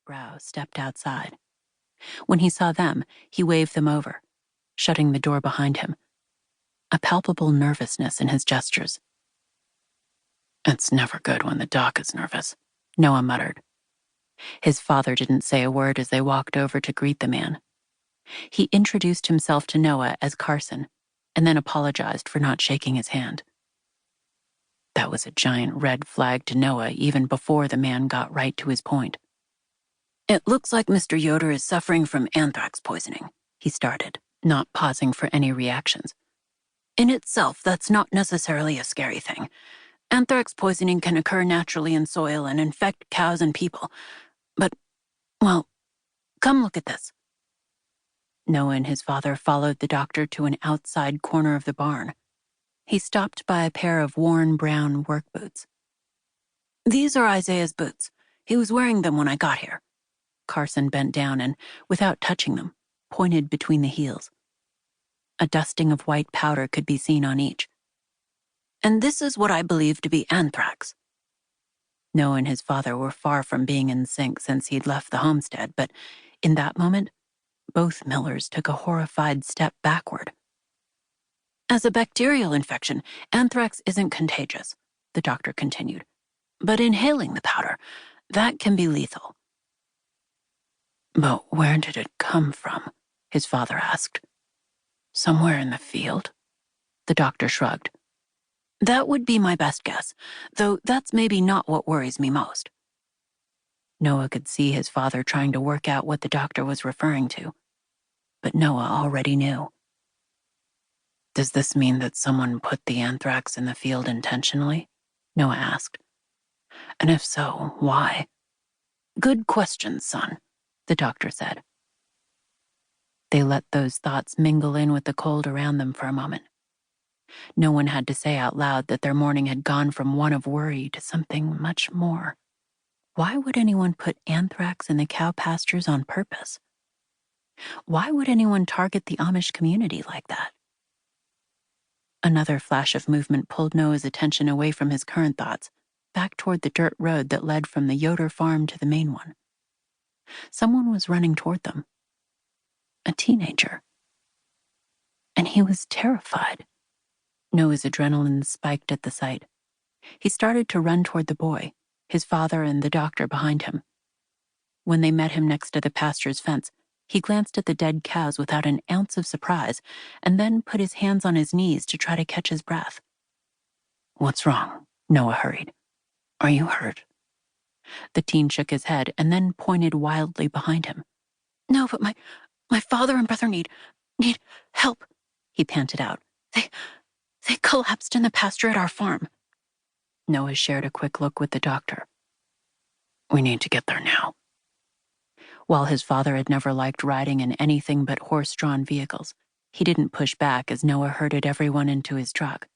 brow, stepped outside. When he saw them, he waved them over, shutting the door behind him, a palpable nervousness in his gestures. "It's never good when the doc is nervous," Noah muttered. His father didn't say a word as they walked over to greet the man. He introduced himself to Noah as Carson, and then apologized for not shaking his hand. That was a giant red flag to Noah even before the man got right to his point. "It looks like Mr. Yoder is suffering from anthrax poisoning," he started, not pausing for any reactions. "In itself, that's not necessarily a scary thing. Anthrax poisoning can occur naturally in soil and infect cows and people. But, well, come look at this." Noah and his father followed the doctor to an outside corner of the barn. He stopped by a pair of worn brown work boots. "These are Isaiah's boots. He was wearing them when I got here." Carson bent down and, without touching them, pointed between the heels. A dusting of white powder could be seen on each. "And this is what I believe to be anthrax." Noah and his father were far from being in sync since he'd left the homestead, but in that moment, both Millers took a horrified step backward. "As a bacterial infection, anthrax isn't contagious," the doctor continued. "But inhaling the powder, that can be lethal." "But where did it come from?" his father asked. "Somewhere in the field?" The doctor shrugged. "That would be my best guess, though that's maybe not what worries me most." Noah could see his father trying to work out what the doctor was referring to, but Noah already knew. "Does this mean that someone put the anthrax in the field intentionally?" Noah asked. "And if so, why?" "Good question, son," the doctor said. They let those thoughts mingle in with the cold around them for a moment. No one had to say out loud that their morning had gone from one of worry to something much more. Why would anyone put anthrax in the cow pastures on purpose? Why would anyone target the Amish community like that? Another flash of movement pulled Noah's attention away from his current thoughts, back toward the dirt road that led from the Yoder farm to the main one. Someone was running toward them. A teenager. And he was terrified. Noah's adrenaline spiked at the sight. He started to run toward the boy, his father and the doctor behind him. When they met him next to the pasture's fence, he glanced at the dead cows without an ounce of surprise, and then put his hands on his knees to try to catch his breath. "What's wrong?" Noah hurried. "Are you hurt?" The teen shook his head and then pointed wildly behind him. "No, but my father and brother need help," he panted out. They collapsed in the pasture at our farm." Noah shared a quick look with the doctor. "We need to get there now." While his father had never liked riding in anything but horse-drawn vehicles, he didn't push back as Noah herded everyone into his truck.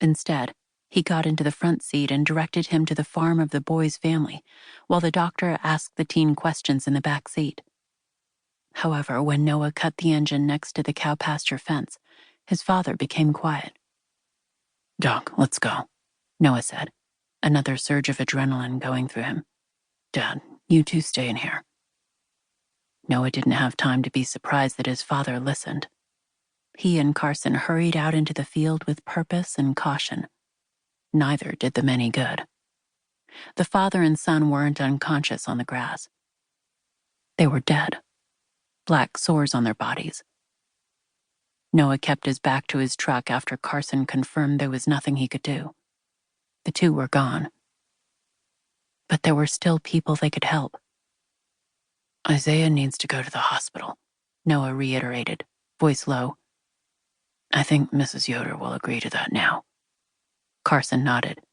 Instead, he got into the front seat and directed him to the farm of the boy's family, while the doctor asked the teen questions in the back seat. However, when Noah cut the engine next to the cow pasture fence, his father became quiet. "Doc, let's go," Noah said, another surge of adrenaline going through him. "Dad, you two stay in here." Noah didn't have time to be surprised that his father listened. He and Carson hurried out into the field with purpose and caution. Neither did them any good. The father and son weren't unconscious on the grass. They were dead, black sores on their bodies. Noah kept his back to his truck after Carson confirmed there was nothing he could do. The two were gone. But there were still people they could help. "Isaiah needs to go to the hospital," Noah reiterated, voice low. "I think Mrs. Yoder will agree to that now." Carson nodded.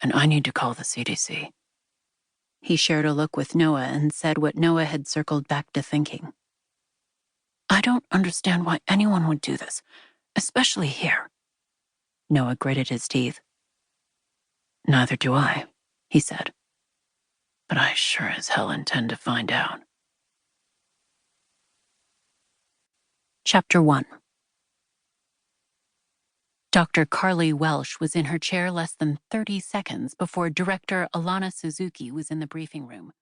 "And I need to call the CDC." He shared a look with Noah and said what Noah had circled back to thinking. "I don't understand why anyone would do this, especially here." Noah gritted his teeth. "Neither do I," he said. "But I sure as hell intend to find out." Chapter 1. Dr. Carly Welsh was in her chair less than 30 seconds before Director Alana Suzuki was in the briefing room.